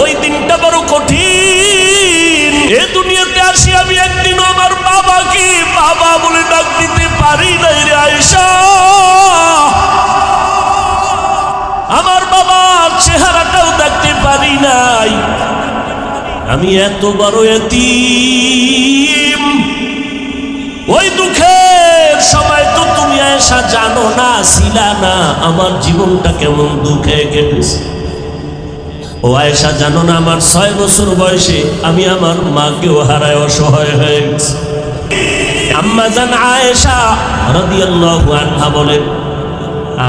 ওই দিনটা বড় কঠিন। এ দুনিয়াতে আসি আমি একদিনও আমার বাবাকে বাবা বলে ডাক দিতে পারি নাই রে আয়েশা। আমার বাবার চেহারাটাও দেখতে পারি নাই। আমি এত বড় এতিম। ওই দুঃখের সময় তো তুমি আয়েশা জানো না, ছিলা না আমার জীবনটা কেমন দুঃখে কেটেছে। ও আয়েশা জানো না, আমার 6 বছর বয়সে আমি আমার মাকেও হারায় অসহায় হয়ে গেছি। আম্মা জান আয়েশা রাদিয়াল্লাহু আনহা বলেন,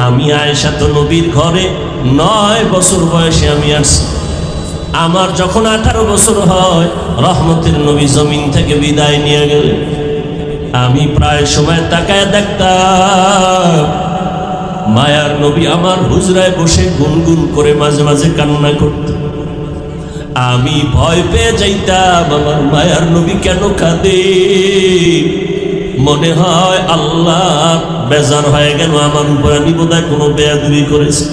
আমি আয়েশা তো নবীর ঘরে 9 বছর বয়সে আমি আসছি। আমার যখন 18 বছর হয় রহমতের নবী জমিন থেকে বিদায় নিয়ে গেলেন। আমি প্রায় সময় তাকায় দেখতাম মায়ার নবী আমার হুজরায় বসে গুনগুন করে মাঝে মাঝে কান্না করত। আমি ভয় পেয়ে যাইতাম আমার মায়ার নবী কেন কাঁদে। মনে হয় আল্লাহ বেজার হয়ে গেল আমার উপর, আমি বোধহয় কোনো বেয়াদবি করেছি।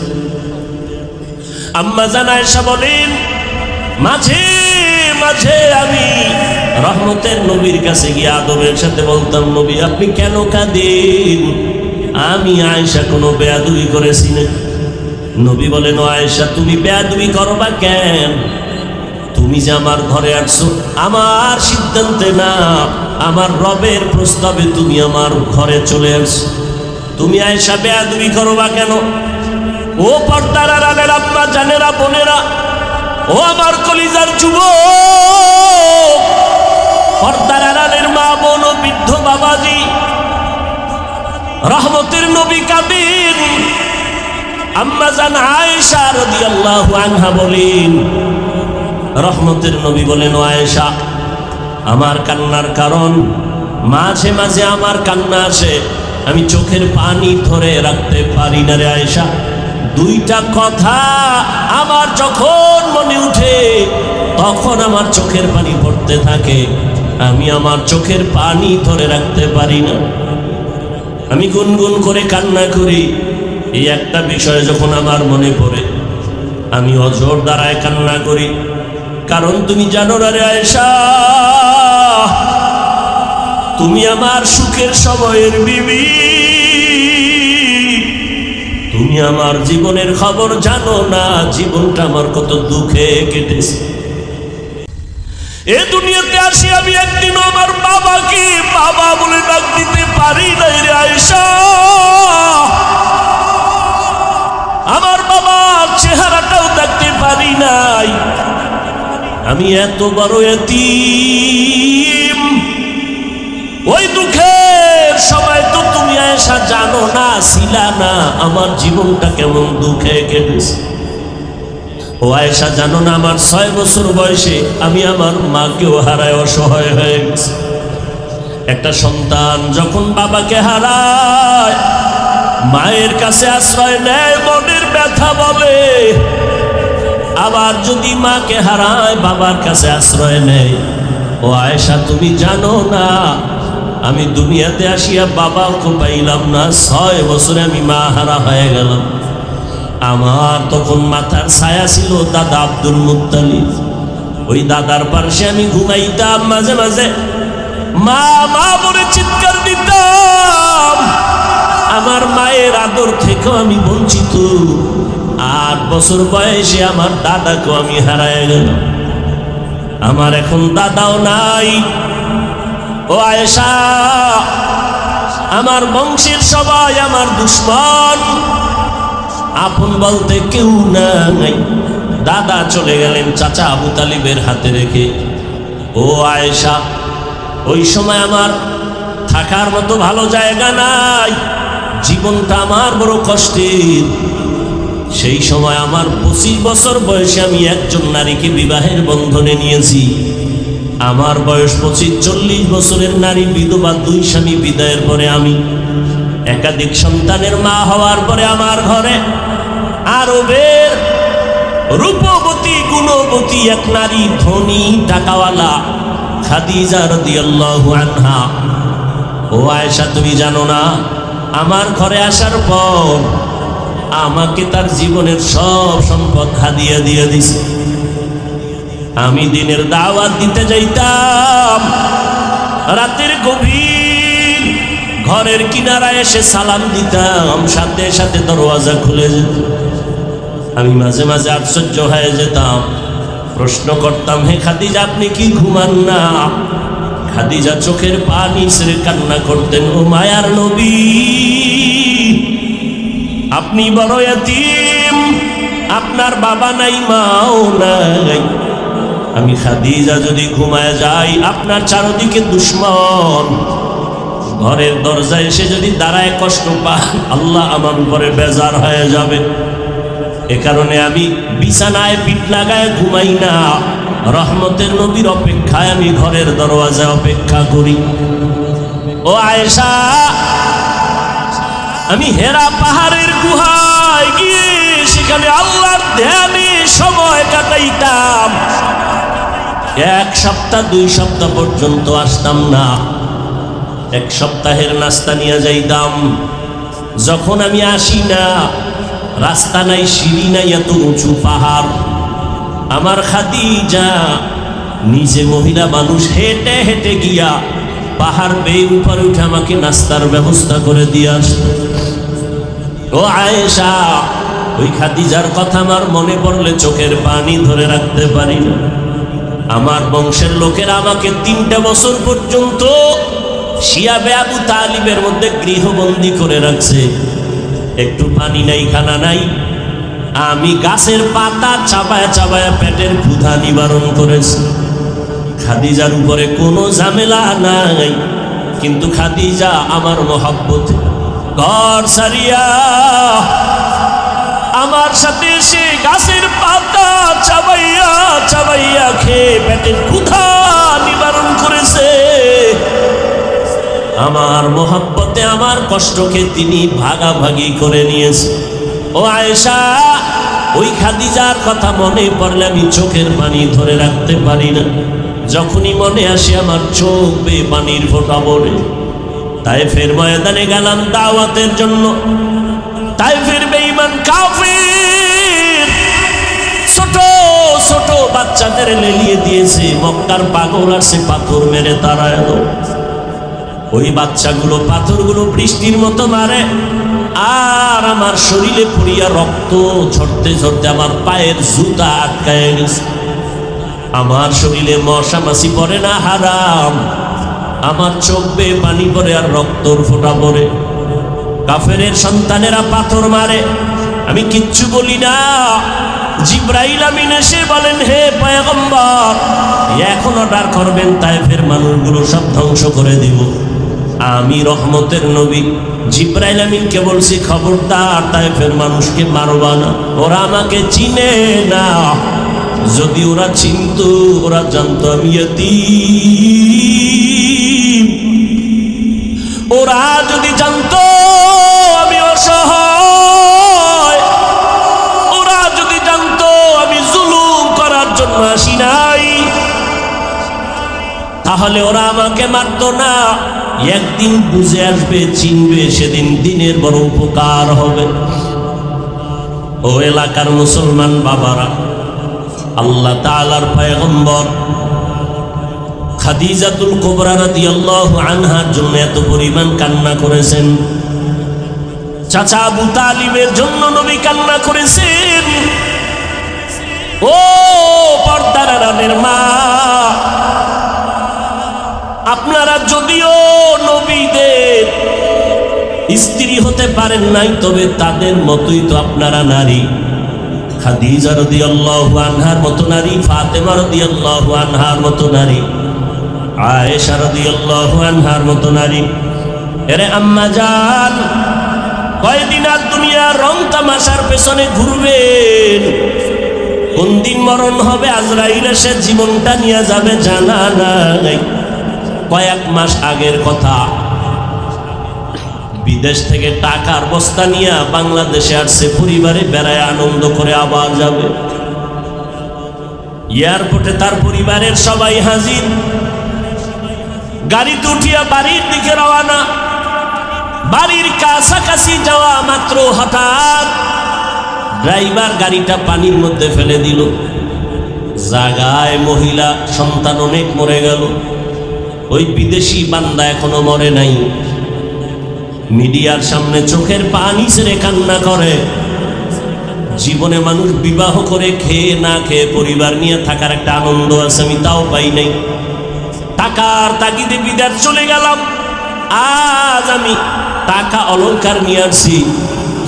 আম্মা জান আয়েশা বলেন, মাঝে মাঝে আমি রহমতের নবীর কাছে গিয়ে আদবের সাথে বলতাম, নবী আপনি কেন কাঁদেন? আমি আয়েশা কোনো বেয়াদবি করেছি না। নবী বলেন, ও আয়েশা তুমি বেয়াদবি করো বা কেন? তুমি যে আমার ঘরে আসছো আমার সিদ্ধান্তে না, আমার রবের প্রস্তাবে তুমি আমার ঘরে চলে আসছো। তুমি আয়েশা বেয়াদবি করো বা কেন? ও পর্দার আড়ালের আব্বা জানেরা বোনেরা, ও আমার কলিজার যুবক, পর্দার আড়ালের মা বোন ও বৃদ্ধ বাবাজি, রহমতের নবী কাঁদেন। আম্মা জান আয়েশা রাদিয়াল্লাহু আনহা বলেন, রহমতের নবী বলেন, ও আয়েশা আমার কান্নার কারণ মাঝে মাঝে আমার কান্না আসে, আমি চোখের পানি ধরে রাখতে পারি না রে আয়েশা। 2টা কথা আমার যখন মনে উঠে তখন আমার চোখের পানি পড়তে থাকে, আমি আমার চোখের পানি ধরে রাখতে পারি না। আমি গুনগুন করে কান্না করি। এই একটা বিষয় যখন আমার মনে পড়ে আমি অঝোর দ্বারায় কান্না করি। কারণ তুমি জানো না রে আয়েশা, তুমি আমার সুখের সময়ের বিবি, তুমি আমার জীবনের খবর জানো না, জীবনটা আমার কত দুঃখে কেটেছে। এ দুনিয়াতে আসি আমি একদিনও আমার বাবাকে বাবা বলে ডাক দিতে পারি নাই রে আয়েশা। আমার বাবার চেহারাটাও দেখতে পারি নাই। আমি এত বড় এতিম। ওই দুঃখের সময় তো তুমি আয়েশা জানো না, ছিলা না আমার জীবনটা কেমন দুঃখে কেটেছে। ও আয়েশা জানো না, আমার 6 বছর বয়সে আমি আমার মাকেও হারায় অসহায় হয়ে গেছি। একটা সন্তান যখন বাবাকে হারায় মায়ের কাছে আশ্রয় নেয়, মনের ব্যথা বলে। আবার যদি মাকে হারায় বাবার কাছে আশ্রয় নেয়। ও আয়েশা তুমি জানো না, আমি দুনিয়াতে আসিয়া বাবাকে পাইলাম না, 6 বছরে আমি মা হারা হয়ে গেলাম। আমার তখন মাথার ছায়া ছিল দাদা আব্দুল মুত্তালিব। ওই দাদার পাশে আমি ঘুমাইতাম, মাঝে মাঝে মা মা বলে চিৎকার দিতাম। আমার মায়ের আদর থেকেও আমি বঞ্চিত। 8 বছর বয়সে আমার দাদাকেও আমি হারায় গেলাম। আমার এখন দাদাও নাই। ও আয়েশা, আমার বংশের সবাই আমার দুশ্মন, আপন বলতে কেউ নাই। দাদা চলে গেলেন চাচা আবু তালিবের হাতে রেখে। ও আয়েশা, ওই সময় আমার থাকার মতো ভালো জায়গা নাই, জীবনটা আমার বড় কষ্টের। সেই সময় আমার 25 বছর বয়সে আমি একজন নারীকে বিবাহের বন্ধনে নিয়েছি। আমার বয়স 25-40 বছরের নারী বিধবা, 2 স্বামী বিদায়ের পরে আমি একাধিক সন্তানের মা হওয়ার পরে আমার ঘরে আরবের রূপবতী গুণবতী এক নারী, ধনী টাকাওয়ালা খাদিজা রাদিয়াল্লাহু আনহা। ও আয়েশা তুমি জানো না, আমার ঘরে আসার পর আমাকে তার জীবনের সব সম্পদ হাদিয়া দিয়ে দিছে। আমি দিনের দাওয়াত দিতে যাইতাম, রাতের গভীর ঘরের কিনারায় এসে সালাম দিতাম, সাথে সাথে দরওয়াজা খুলে যেত। আমি মাঝে মাঝে আশ্চর্য হয়ে যেতাম, প্রশ্ন করতাম, হে খাদিজা আপনি কি ঘুমান না? খাদিজা চোখের পানি ছেড়ে কান্না করতেন, ও মায়ার নবী আপনি বড় এতিম, আপনার বাবা নাই মাও নাই। আমি খাদিজা যদি ঘুমায় যাই আপনার চারদিকে দুশ্মন, ঘরের দরজায় এসে যদি দাঁড়ায় কষ্ট পান আল্লাহ আমার উপরে বেজার হয়ে যাবে। এ কারণে আমি বিছানায় পিঠ লাগায় ঘুমাই না, রহমতের নবীর অপেক্ষায় আমি ঘরের দরওয়াজায় অপেক্ষা করি। ও আয়েশা, আমি হেরা পাহাড়ের গুহায় গিয়ে সেখানে আল্লাহর ধ্যানে সময় কাটাইতাম। 1 সপ্তাহ 2 সপ্তাহ পর্যন্ত আসতাম না, 1 সপ্তাহের নাস্তা নিয়ে যাইতাম। যখন আমি আসি না, রাস্তা নাই, সিঁড়ি নাই, এত উঁচু পাহাড়। আমার খাদিজা নিজে মহিলা মানুষ হেঁটে হেঁটে গিয়া পাহাড় বেয়ে উপরে উঠে আমাকে নাস্তার ব্যবস্থা করে দিয়ে আসতো। ও আয়েশা, ওই খাদিজার কথা আমার মনে পড়লে চোখের পানি ধরে রাখতে পারি না। আমার বংশের লোকেরা আমাকে 3টা বছর পর্যন্ত শিয়াবে আবু তালিবের মধ্যে গৃহবন্দী করে রাখছে। একটু পানি নাই, খানা নাই, আমি গাছের পাতা চাবায়া চাবায়া পেটের ক্ষুধা নিবারণ করেছি। খাদিজার উপরে কোনো ঝামেলা নাই, কিন্তু খাদিজা আমার মহব্বতে ঘর সারিয়া আমার সাথে এসে গাছের পাতা চাবাইয়া চাবাইয়া খেয়ে পেটের ক্ষুধা নিবারণ করেছে। আমার মহব্বতে আমার কষ্টকে তিনি ভাগাভাগি করে নিয়েছে। ও আয়েশা, ওই খাদিজার কথা মনে পড়লে আমি চোখের পানি ধরে রাখতে পারি না। যখনই মনে আসে আমার চোখ বেয়ে পানির ফোঁটা পড়ে। তায়েফের ময়দানে গেলাম দাওয়াতের জন্য। তায়েফের বেঈমান কাফির ছোট ছোট বাচ্চাদের লেলিয়ে দিয়েছে। মক্কার পাগল আসে পাথর মেরে তারা এলো। ওই বাচ্চাগুলো পাথরগুলো বৃষ্টির মতো মারে, আর আমার শরীরে পড়িয়া রক্ত ঝরতে ঝরতে আমার পায়ের জুতা আটকায় গেছে। আমার শরীরে মশা মাছি পড়ে না হারাম, আমার চোখ বেয়ে পানি পড়ে আর রক্তর ফোঁটা পড়ে। কাফেরের সন্তানেরা পাথর মারে, আমি কিচ্ছু বলি না। জিব্রাইল আমিন এসে বলেন, হে পয়গম্বর, এখন অর্ডার করবেন তায়েফের মানুষগুলো সব ধ্বংস করে দিব। আমি রহমতের নবী জিব্রাইল আমিনকে বলছি, খবরদার তায়েফের মানুষকে মারবা না, ওরা আমাকে চিনে না। যদি ওরা চিনতো, ওরা জানতো আমি ইয়তীম। ওরা যদি জানতো আমি অসহায়, ওরা যদি জানতো আমি জুলুম করার জন্য আসি নাই, তাহলে ওরা আমাকে মারতো না। একদিন বুঝে আসবে, চিনবে, সেদিন দিনের বড় উপকার হবে। ও এলাকার মুসলমান বাবারা, আল্লাহ তাআলার পয়গম্বর খাদিজাতুল কুবরা রাদিয়াল্লাহু আনহার জন্য এত পরিমাণ কান্না করেছেন। চাচা আবু তালিবের জন্য নবী কান্না করেছেন। ও পর্দার আড়ালের মা, আপনারা যদিও নবীদের স্ত্রী হতে পারেন নাই, তবে তাদের মতোই তো আপনারা নারী। খাদিজা রাদিয়াল্লাহু আনহার মতো নারী, ফাতেমা রাদিয়াল্লাহু আনহার মতো নারী, আয়েশা রাদিয়াল্লাহু আনহার মতো নারী। এরে আম্মা জান, কয়দিন আর দুনিয়ার রং তামাশার পেছনে ঘুরবেন? কোন দিন মরণ হবে, আজরাইল এসে জীবনটা নিয়ে যাবে জানা নাই। কয়েক মাস আগের কথা, বিদেশ থেকে টাকার বস্তা নিয়ে বাংলাদেশে আসছে, পরিবারে বেড়ায় আনন্দ করে আবার যাবে। এয়ারপোর্টে তার পরিবারের সবাই হাজির। গাড়িতে উঠিয়া বাড়ির দিকে রওনা। বাড়ির কাছাকাছি যাওয়া মাত্র হঠাৎ ড্রাইভার গাড়িটা পানির মধ্যে ফেলে দিল। জাগায় মহিলা সন্তান অনেক মরে গেল, ওই বিদেশি বান্দা এখনো মরে নাই। মিডিয়ার সামনে চোখের পানি ছেড়ে কান্না করে। জীবনে মানুষ বিবাহ করে খেয়ে না খেয়ে পরিবার নিয়ে থাকার একটা আনন্দ আছে, আমি তাও পাই নাই। টাকার তাগিদে বিদেশ চলে গেলাম, আজ আমি টাকা অলংকার নিয়ে আসছি,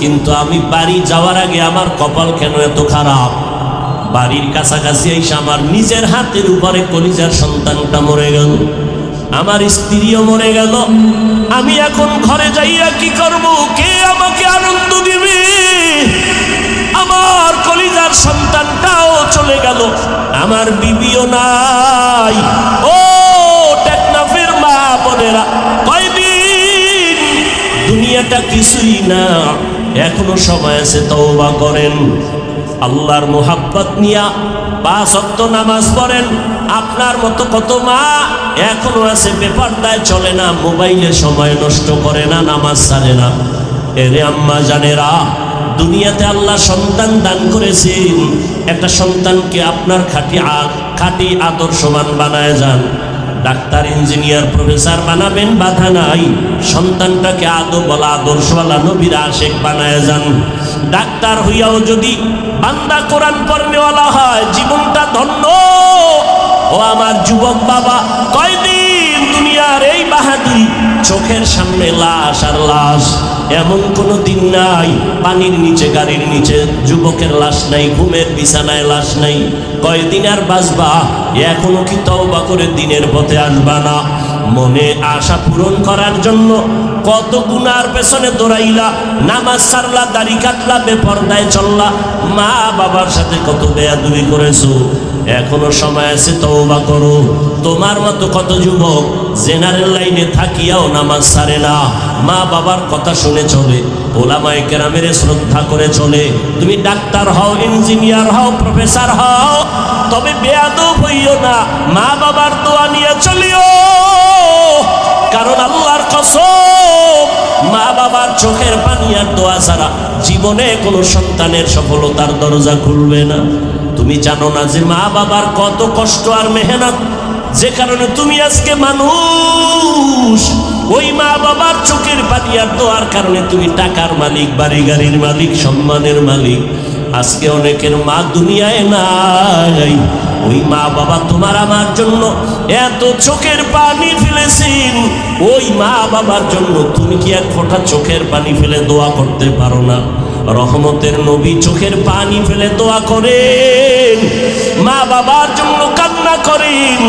কিন্তু আমি বাড়ি যাওয়ার আগে আমার কপাল কেন এত খারাপ। বাড়ির কাছাকাছি এসে আমার নিজের হাতের উপরে কলিজার সন্তানটা মরে গেল, আমার স্ত্রীও মরে গেল। আমি এখন ঘরে যাইয়া কি করব? কে আমাকে আনন্দ দিবে? আমার কলিজার সন্তানটাও চলে গেল, আমার বিবিও নাই। ও টেকনাফের মা বোনেরা, কয়দিন? দুনিয়াটা কিছুই না, এখনো সময় আছে, তওবা করেন। আল্লাহর মোহাব্বত নিয়া 5 ওয়াক্ত নামাজ পড়েন। আপনার মতো কত মা এখনো আছে বেপরদায় চলে না, মোবাইলে সময় নষ্ট করে না, নামাজ ছাড়ে না। এরে আম্মা জানেরা, দুনিয়াতে আল্লাহ সন্তান দান করেছেন, একটা সন্তানকে আপনার খাঁটি আদর্শবান বানায় যান। ডাক্তার, ইঞ্জিনিয়ার, প্রফেসর বানাবেন, বাধা নাই। সন্তানটাকে আদর্শওয়ালা নবীর আশেক বানায় যান। ডাক্তার হইয়াও যদি বান্দা কোরআন পড়নেওয়ালা হয়, জীবনটা ধন্য। ও আমার যুবক বাবা, কয়দিন দুনিয়ার এই বাহাদুরি? চোখের সামনে লাশ আর লাশ, এমন কোনো দিন নাই পানির নিচে, গাড়ির নিচে যুবকের লাশ নাই, ঘুমের বিছানায় লাশ নাই। কয়দিন আর বাঁচবা? এখনো কি তওবা করে দিনের পথে আসবা না? মনে আশা পূরণ করার জন্য কত গুনার পেছনে দৌড়াইলা, নামাজ ছাড়লা, দাড়ি কাটলা, বেপরদায় চললা, মা বাবার সাথে কত বেয়াদবি করেছো। এখনো সময় আছে, তওবা করো। তোমার মতো কত যুবক জেনারেল লাইনে থাকিয়াও নামাজ ছাড়ে না, মা বাবার কথা শুনে চলে, ওলামায়ে কেরামের শ্রদ্ধা করে চলে। তুমি ডাক্তার হও, ইঞ্জিনিয়ার হও, প্রফেসর হও, তবে বেয়াদব হইও না, মা বাবার দোয়া নিয়ে চলিও। কারণ আল্লাহর কসম, মা বাবার চোখের পানি আর দোয়া ছাড়া জীবনে কোনো সন্তানের সফলতার দরজা খুলবে না। তুমি জানো না যে মা বাবার কত কষ্ট আর মেহনত, যে কারণে তুমি আজকে মানুষ। ওই মা বাবার চোখের পানি আর দোয়ার কারণে তুমি টাকার মালিক, বাড়ি গাড়ির মালিক, সম্মানের মালিক। আজকে অনেকের মা দুনিয়ায় নাই। ওই মা বাবা তোমার আমার জন্য এত চোখের পানি ফেলেছেন, ওই মা বাবার জন্য তুমি কি এক ফোঁটা চোখের পানি ফেলে দোয়া করতে পারো না? রহমতের নবী চোখের পানি ফেলে দোয়া করেন, মা বাবার জন্য কান্না করেন।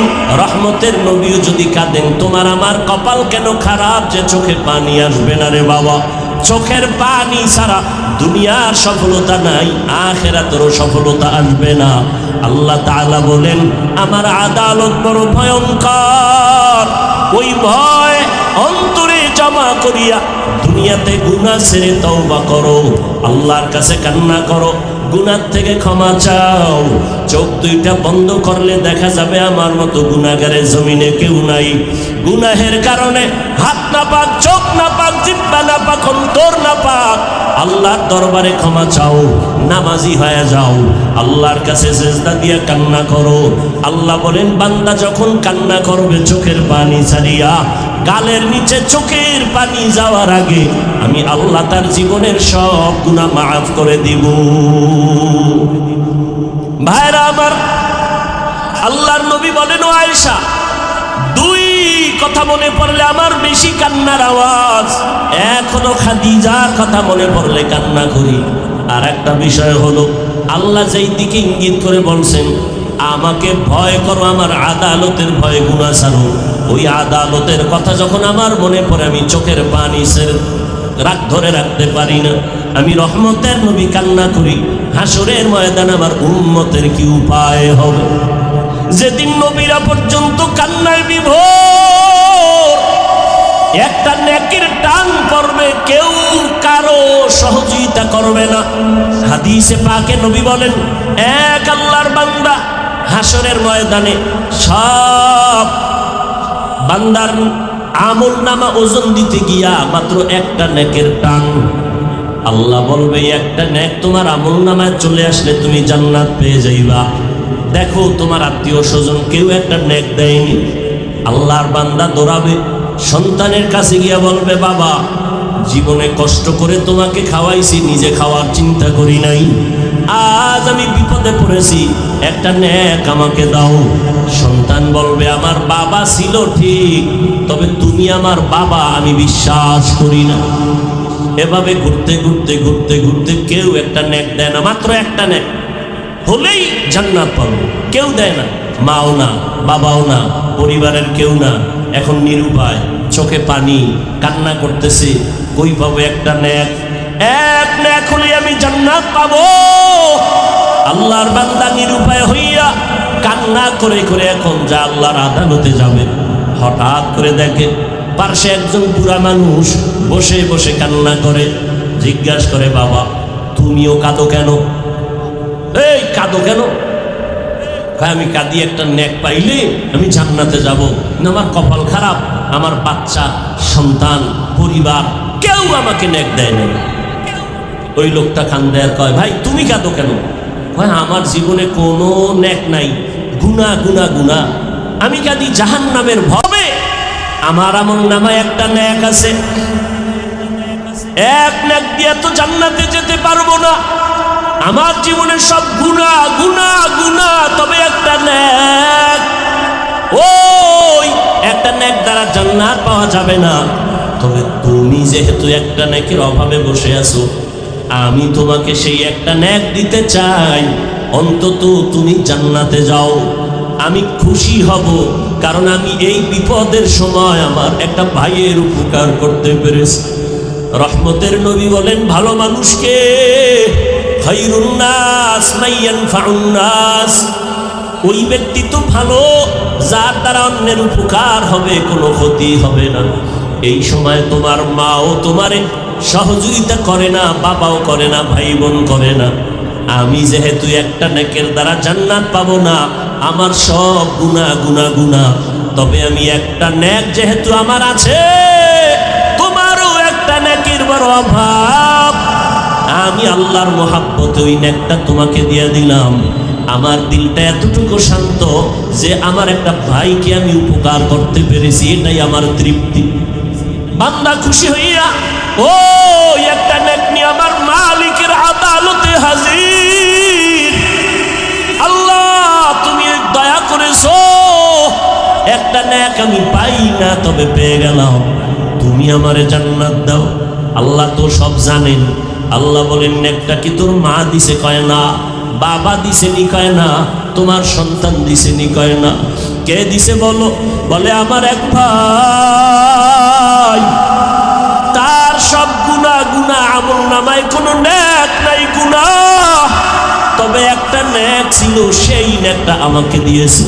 রহমতের নবীও যদি কাঁদেন, তোমার আমার কপাল কেন খারাপ যে চোখে পানি আসবে না রে বাবা? চোখের পানি ছাড়া দুনিয়ার সফলতা নাই, আখিরাতেরও সফলতা আসবে না। আল্লাহ তাআলা বলেন, আমার আদালত বড় ভয়ঙ্কর। ওই ভয় অন্তরে জমা করিয়া দুনিয়াতে গুনাহ ছেড়ে তওবা করো, আল্লাহর কাছে কান্না করো, গুনাহ থেকে ক্ষমা চাও। চোখ দুইটা বন্ধ করলে দেখা যাবে আমার মতো গুনাহগারের জমিনে কেউ নাই। গুনাহের কারণে হাত না পাক, চোখ না পাক, জিহ্বা না পাক, অন্তর না পাক, আল্লাহর দরবারে ক্ষমা চাও, নামাজি হয়ে যাও, আল্লাহর কাছে সিজদা দিয়ে কান্না করো। আল্লাহ বলেন, বান্দা যখন কান্না করবে চোখের পানি ছাড়িয়া, গালের নিচে চোখের পানি যাওয়ার আগে আমি আল্লাহ তার জীবনের সব গুনাহ মাফ করে দিব। ভাইরা আমার, আল্লাহর নবী বলেন, ও আয়েশা, 2 কথা মনে পড়লে আমার বেশি কান্নার আওয়াজ। এক হলো খাদিজার কথা মনে পড়লে কান্না করি, আর একটা বিষয় হলো আল্লাহ যেই দিকে ইঙ্গিত করে বলছেন, আমাকে ভয় করো, আমার আদালতের ভয়, গুনাহ ছাড়ো। ওই আদালতের কথা যখন আমার মনে পড়ে, আমি চোখের পানি ধরে রাখতে পারি না। আমি রহমতের নবী কান্না করি, হাসরের ময়দান আমার উম্মতের কি উপায় হবে? যেদিন নবীরা পর্যন্ত কান্নায় বিভোর, একটা নেকির টান পড়বে, কেউ কারো সহযোগিতা করবে না। হাদিসে পাকে নবী বলেন, এক আল্লাহর বান্দা হাসরের ময়দানে সব বান্দার আমল নামা ওজন দিতে গিয়া মাত্র একটা নেকের টান, আল্লাহ বলবে, একটা নেক তোমার আমল নামায় চলে আসলে তুমি জান্নাত পেয়ে যাইবা। দেখো তোমার আত্মীয় স্বজন কেউ একটা নেক দেয়নি। আল্লাহর বান্দা দৌড়াবে, সন্তানের কাছে গিয়া বলবে, বাবা জীবনে কষ্ট করে তোমাকে খাওয়াইছি, নিজে খাওয়ার চিন্তা করি নাই, আজ আমি বিপদে পড়েছি, একটা নেক আমাকে দাও। সন্তান বলবে, আমার বাবা ছিল ঠিক, তবে তুমি আমার বাবা আমি বিশ্বাস করি না। এভাবে ঘুরতে ঘুরতে ঘুরতে ঘুরতে কেউ একটা নেক দেয় না, মাত্র একটা নেক হলেই জান্নাত পাবো, কেউ দেয় না, মাও না, বাবাও না, পরিবারের কেউ না। এখন নিরুপায়, চোখে পানি, কান্না করতেছে, কই পাবো একটা নেক? এক নেক হলে আমি জান্নাত পাবো। আল্লাহর বান্দা নিরুপায় হইয়া কান্না করে করে এখন যা আল্লাহর আদালতে যাবে, হঠাৎ করে দেখে পার্শ্বে একজন বুড়া মানুষ বসে বসে কান্না করে। জিজ্ঞাসা করে, বাবা তুমিও কাঁদো কেন? এই কাঁদো কেন? আমি কাঁদি একটা নেক পাইলে আমি জান্নাতে যাব না, আমার কপাল খারাপ, আমার বাচ্চা সন্তান পরিবার কেউ আমাকে নেক দেয় না। ওই লোকটা কান্দে আর কয়, ভাই তুমি কাঁদো কেন? ভাই আমার জীবনে কোনো নেক নাই, গুনাহ গুনাহ গুনাহ, আমি কাঁদি জাহান্নামের ভবে। আমার আমল নামায় একটা নেক আছে, এক নেক দিয়ে তো জান্নাতে যেতে পারবো না, আমার জীবনের সব গুনাহ গুনাহ গুনাহ, তবে একটা নেক, ওই একটা নেক দ্বারা জান্নাত পাওয়া যাবে না। তবে তুমি যেহেতু একটা নেকের অভাবে বসে আছো, আমি তোমাকে সেই একটা নেক দিতে চাই, অন্তত তুমি জান্নাতে যাও, আমি খুশি হব। কারণ আমি এই বিপদের সময় আমার একটা ভাইয়ের উপকার করতে পেরেছি। রহমতের নবী বলেন, ভালো মানুষকে খায়রুন নাস মান ইয়ানফাউন নাস, ওই ব্যক্তি তো ভালো যার দ্বারা অন্যের উপকার হবে, কোনো ক্ষতি হবে না। এই সময় তোমার মাও তোমারে সহযোগিতা করে না, বাবাও করে না, ভাই বোন করে না। আমি যেহেতু একটা নেকের দ্বারা জান্নাত পাবো না, আমার সব গুনাহ গুনাহ গুনাহ, তবে আমি একটা নেক যেহেতু আমার আছে, তোমারও একটা নেকের বড় অভাব, আমি আল্লাহর মহাব্বতে ওই নেকটা তোমাকে দিয়ে দিলাম। আমার দিলটা এতটুকু শান্ত যে আমার একটা ভাইকে আমি উপকার করতে পেরেছি, এটাই আমার তৃপ্তি। বান্দা খুশি হইয়া ওই একটা নেক নিয়ে আমার মালিকের আদালতে হাজির। আল্লাহ তুমি দয়া করেছো, একটা নেক আমি পাই না, তবে পেয়ে গেলাম, তুমি আমারে জান্নাত দাও। আল্লাহ তো সব জানেন। আল্লাহ বলেন, নেকটা কি তোর মা দিছে? কয় না। বাবা দিছে নি? কয় না। তোমার সন্তান দিছে নি? কয় না। কে দিছে বলো? বলে আমার এক ভাই, তার সব গুনাহ গুনাহ, আমল নামায় কোনো নেক নাই, গুনাহ, তবে একটা নেক ছিল, সেই নেকটা আমাকে দিয়েছে।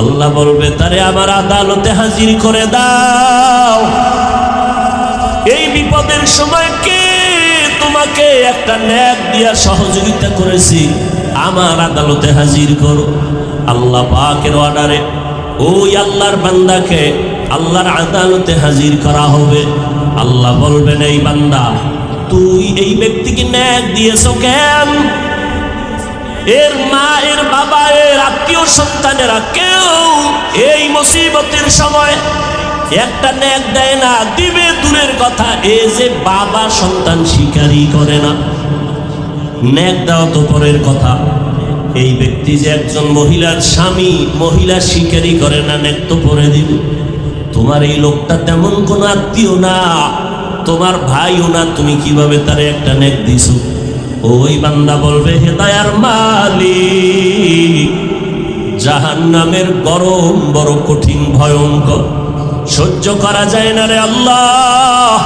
আল্লাহ বলবে, তারে আমার আদালতে হাজির করে দাও। এই বিপদের সময় কে তোমাকে একটা নেক দিয়া সহযোগিতা করেছি, আমার আদালতে হাজির করো। আল্লাহ পাকের অর্ডারে ওই আল্লাহর বান্দাকে আল্লাহর আদালতে হাজির করা হবে। আল্লাহ বলবেন, এই বান্দা তুই এই ব্যক্তিকে নেক দিয়েছো কেন? এর মা, এর বাবা, এর আত্মীয় সন্তানেরা কেউ এই মুসিবতের সময় একটা নেক দেয় না, দিবে দূরের কথা, এই যে বাবা সন্তান স্বীকারই করে না। নেক দেওয়া তো পরের কথা, এই ব্যক্তি যে একজন মহিলার স্বামী, মহিলা স্বীকারই করে না, নেক তো পরে দিবে। তোমার এই লোকটা তেমন কোনো আত্মীয় না, তোমার ভাইও না, তুমি কিভাবে তারে একটা নেক দিছো? ওই বান্দা বলবে, হে দয়ার মালিক, জাহান্নামের গরম বড় কঠিন ভয়ঙ্কর, সহ্য করা যায় না রে আল্লাহ।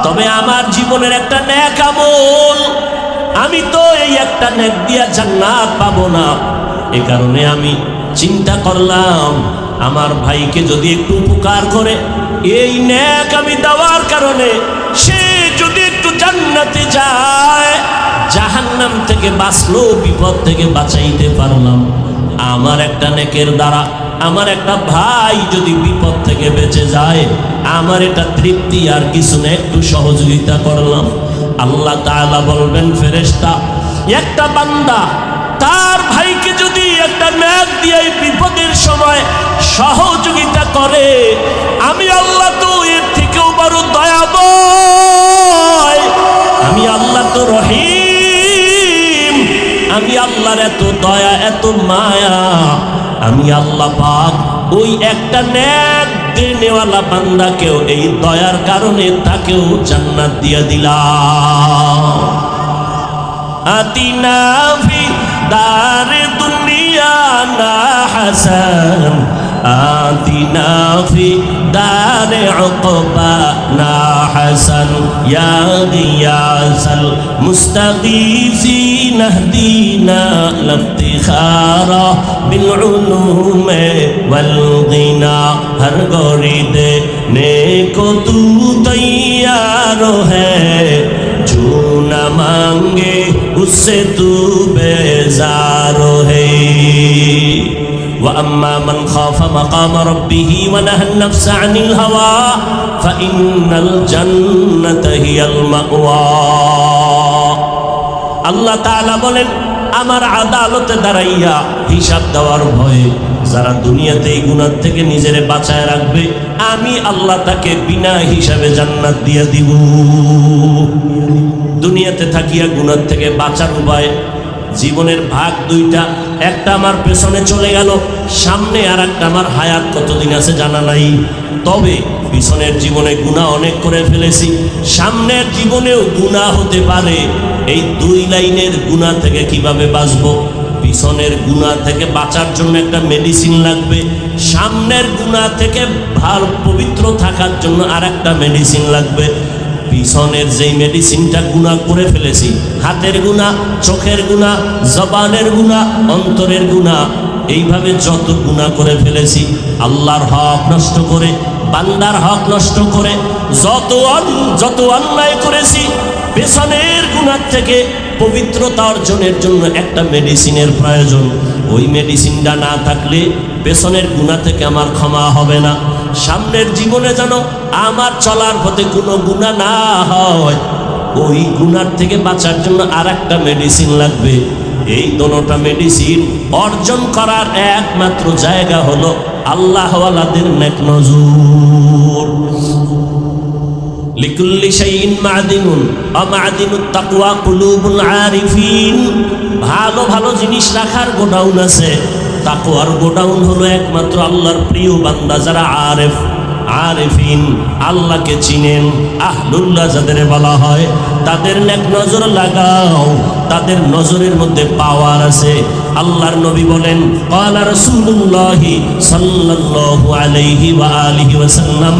তবে আমার জীবনের একটা নেক আমল, আমি তো এই একটা নেক দিয়া জান্নাত পাবো না। এ কারণে আমি চিন্তা করলাম, আমার ভাইকে যদি একটু উপকার করে, এই নেক আমি দেওয়ার কারণে সে যদি একটু জান্নাতে যায়, জাহান্নাম থেকে বাঁচলো, বিপদ থেকে বাঁচাইতে পারলাম। আমার একটা নেকের দ্বারা আমার একটা ভাই যদি বিপদ থেকে বেঁচে যায়, আমার এটা তৃপ্তি, আর কিছু না, একটু সহযোগিতা করলাম। আল্লাহ তাআলা বলবেন, ফেরেশতা, একটা বান্দা তার ভাইকে যদি একটা ন্যাক দিয়ে বিপদের সময় সহযোগিতা করে, আমি আল্লাহ তো এর থেকেও বড় দয়াময়, আমি আল্লাহ তো রহিম, আমি আল্লাহর এত দয়া এত মায়া, আমি আল্লাহ পাক ওই একটা ন্যাক দেনেওয়ালা বান্দাকেও এই দয়ার কারণে তাকেও জান্নাত দিয়ে দিলাম। আতিনা ফি দারে দুনিয়া না হাসান, আতিনা ফি দারে উকবা না হাসান, ইয়া গিয়াসাল মুস্তাগীসিন ইহদিনা লিফতিখারা বিল উলুমে ওয়াল গিনা, হর গরিদে নেকো তু তৈয়ার হ্যায়, जो न मांगे उससे तू बेजार है। وأما من خاف مقام ربه ونهى النفس عن الهوى فإن الجنة هي المأوى। আল্লাহ তাআলা বলেন, আমার আদালতে দাঁড়াইয়া হিসাব দেওয়ার ভয়ে যারা দুনিয়াতে এই গুনাহ থেকে নিজেরে বাঁচায় রাখবে, আমি আল্লাহ তাকে বিনা হিসাবে জান্নাত দিয়ে দিব। দুনিয়াতে থাকিয়া গুনাহ থেকে বাঁচার উপায়, জীবনের ভাগ দুইটা, একটা আমার পেছনে চলে গেল, সামনে আর একটা আমার হায়াত কতদিন আছে জানা নাই। তবে পিছনের জীবনে গুনাহ অনেক করে ফেলেছি, সামনের জীবনেও গুনাহ হতে পারে। এই দুই লাইনের গুনাহ থেকে কিভাবে বাঁচবো? পিছনের গুনাহ থেকে বাঁচার জন্য একটা মেডিসিন লাগবে, সামনের গুনাহ থেকে ভালো পবিত্র থাকার জন্য আর একটা মেডিসিন লাগবে। পিছনের যেই মেডিসিনটা গুনাহ করে ফেলেছি, হাতের গুনাহ, চোখের গুনাহ, জবানের গুনাহ, অন্তরের গুনাহ, এইভাবে যত গুনাহ করে ফেলেছি, আল্লাহর হক নষ্ট করে, বান্দার হক নষ্ট করে, যত অন্যায় করেছি, পেছনের গুনাহ থেকে পবিত্রতা অর্জনের জন্য একটা মেডিসিনের প্রয়োজন। ওই মেডিসিনটা না থাকলে পেছনের গুনাহ থেকে আমার ক্ষমা হবে না। সামনের জীবনে যেন আমার চলার পথে কোনো গুনাহ না হয়, ওই গুনার থেকে বাঁচার জন্য আর একটা মেডিসিন লাগবে। এই দোনোটা মেডিসিন অর্জন করার একমাত্র জায়গা হলো আল্লাহওয়ালাদের নেক নজর। লিকুল্লি শাইইন মা'দিনুন ওয়া মা'দিনুত তাকওয়া কুলুবুল আরিফিন। ভালো ভালো জিনিস রাখার গোডাউন আছে, তাকওয়ার গোডাউন হলো একমাত্র আল্লাহর প্রিয় বান্দা যারা আরেফ, আরিফিন, আল্লাহকে চিনেন, আহলুল্লাহ যাদের বলা হয়, তাদের নেক নজর লাগাও, তাদের নজরের মধ্যে পাওয়ার আছে। আল্লাহর নবী বলেন, ক্বালা রাসূলুল্লাহি সাল্লাল্লাহু আলাইহি ওয়া আলিহি ওয়াসাল্লাম,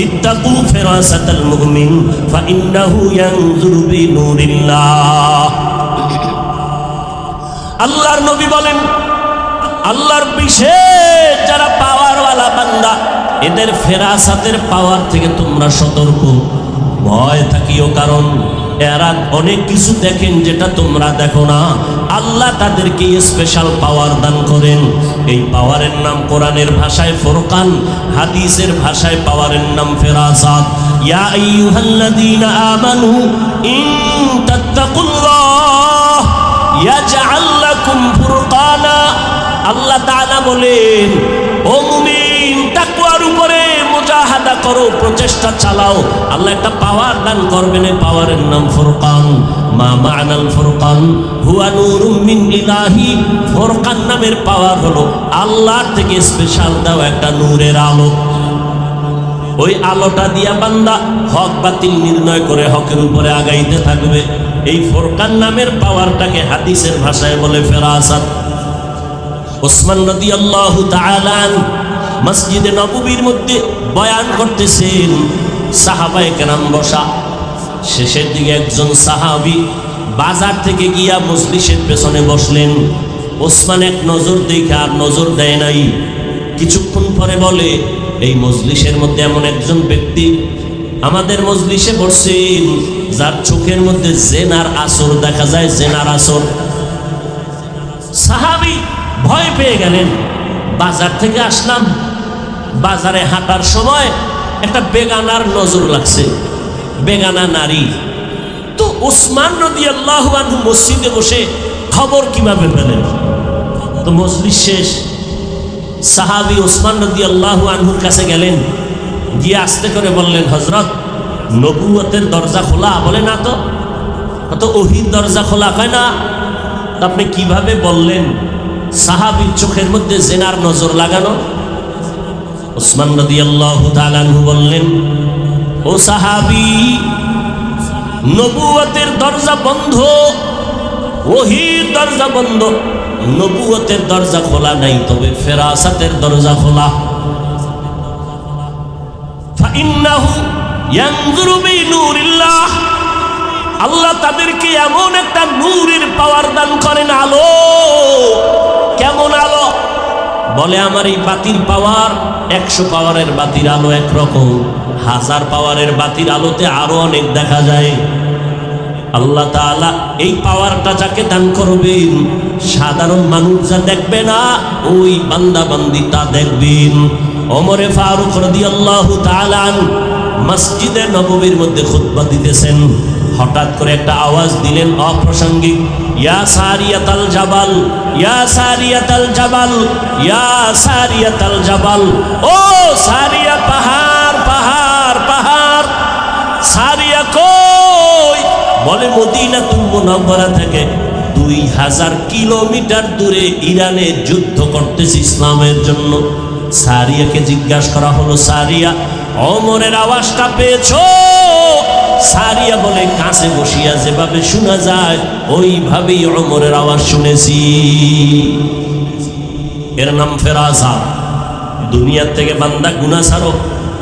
ইত্তাকু ফিরাসাতাল মুমিন ফাইন্নাহু ইয়ানজুরু বিনুরিল্লাহ। আল্লাহর নবী বলেন, আল্লাহর বিশেষ যারা পাওয়ারওয়ালা বান্দা, এদের ফেরাসাতের পাওয়ার থেকে তোমরা সতর্ক, ভয় থাকিও, কারণ এরা অনেক কিছু দেখেন যেটা তোমরা দেখো না। আল্লাহ তাদেরকে স্পেশাল পাওয়ার দান করেন। এই পাওয়ারের নাম কোরআনের ভাষায় ফুরকান, হাদিসের ভাষায় পাওয়ারের নাম ফেরাসাত। ইয়া আইয়ুহাল্লাযীনা আমানু ইন তাত্তাকুল্লাহ ইয়াজআল লাকুম ফুরকানা। আল্লাহ তাআলা বলেন, ও মুমিন, তাকওয়ার উপরে মুজাহাদা করো, প্রচেষ্টা চালাও, আল্লাহ একটা পাওয়ার দান করবেন। এই পাওয়ারের নাম ফুরকান। মা মা'নাল ফুরকান হুয়া নূরুম মিন ইলাহি। ফুরকান নামের পাওয়ার হলো আল্লাহর থেকে স্পেশাল দেওয়া একটা নূরের আলো। ওই আলোটা দিয়া বান্দা হক বাতিল নির্ণয় করে হকের উপরে আগাইতে থাকবে। এই ফুরকান নামের পাওয়ারটাকে হাদিসের ভাষায় বলে ফেরাসাত। ওসমান রাদিয়াল্লাহু তাআলা মসজিদে নববীর মধ্যে বয়ান করতেছেন, সাহাবায়ে কেরাম বসা। শেষের দিকে একজন সাহাবী বাজার থেকে গিয়া মজলিসের পেছনে বসলেন। ওসমান এক নজর দেখে আর নজর দেয় নাই। কিছুক্ষণ পরে বলে, এই মজলিসের মধ্যে এমন একজন ব্যক্তি আমাদের মজলিসে বসছেন যার চোখের মধ্যে জেনার আসর দেখা যায়, জেনার আসর। সাহাবী ভয় পেয়ে গেলেন। বাজার থেকে আসলাম, বাজারে হাঁটার সময় একটা বেগানার নজর লাগছে, বেগানা নারী। তো ওসমান রাদিয়াল্লাহু আনহু মসজিদে বসে খবর কিভাবে পেলেন? তো মজলিস শেষ, সাহাবী ওসমান রাদিয়াল্লাহু আনহুর কাছে গেলেন, গিয়ে আস্তে করে বললেন, হযরত নবুয়তের দরজা খোলা? বলে না তো। কত ওহীর দরজা খোলা? কয় না। তো আপনি কিভাবে বললেন? সাহাবীর চোখের মধ্যে জেনার নজর লাগানো। ওসমান রাদিয়াল্লাহু তাআলা আনহু বললেন, ও সাহাবী, নবুয়তের দরজা বন্ধ, ওহীর দরজা বন্ধ, নবুয়তের দরজা খোলা নাই, তবে ফেরাসাতের দরজা খোলা। ফাইন্নাহু ইয়ানজুরু বিনূরিল্লাহ, আল্লাহ তাদেরকে এমন একটা নূরের পাওয়ার দান করেন, আলো। কেমন আলো? বলে আমার এই বাতির পাওয়ার 100 পাওয়ারের বাতির আলো একরকম, 1000 পাওয়ারের বাতির আলোতে আরো অনেক দেখা যায়। আল্লাহ তাআলা এই পাওয়ারটা যাকে দান করবেন, সাধারণ মানুষ যা দেখবে না, ওই বান্দা বান্দি তা দেখবেন। ওমরে ফারুক রাদিয়াল্লাহু তাআলা আনহু মসজিদে নববীর মধ্যে খুতবা দিতেছেন, হঠাৎ করে একটা আওয়াজ দিলেন অপ্রাসঙ্গিক, ইয়া সারিয়াতাল জাবাল, ইয়া সারিয়াতাল জাবাল, ইয়া সারিয়াতাল জাবাল, ও সারিয়া পাহাড়, পাহাড়, পাহাড়। সারিয়া কই? বলে মদিনাতুল মুনাওয়ারা থেকে 2000 কিলোমিটার দূরে ইরানে যুদ্ধ করতেছে ইসলামের জন্য। সারিয়াকে জিজ্ঞাসা করা হলো, সারিয়া ওমরের আওয়াজটা পেয়েছো? সারিয়া বলে, কাছে বসিয়া যেভাবে শোনা যায় ওইভাবেই ওমরের আওয়াজ শুনেছি। এর নাম ফেরাসা। দুনিয়ার থেকে বান্দা গুনাহ ছাড়ো,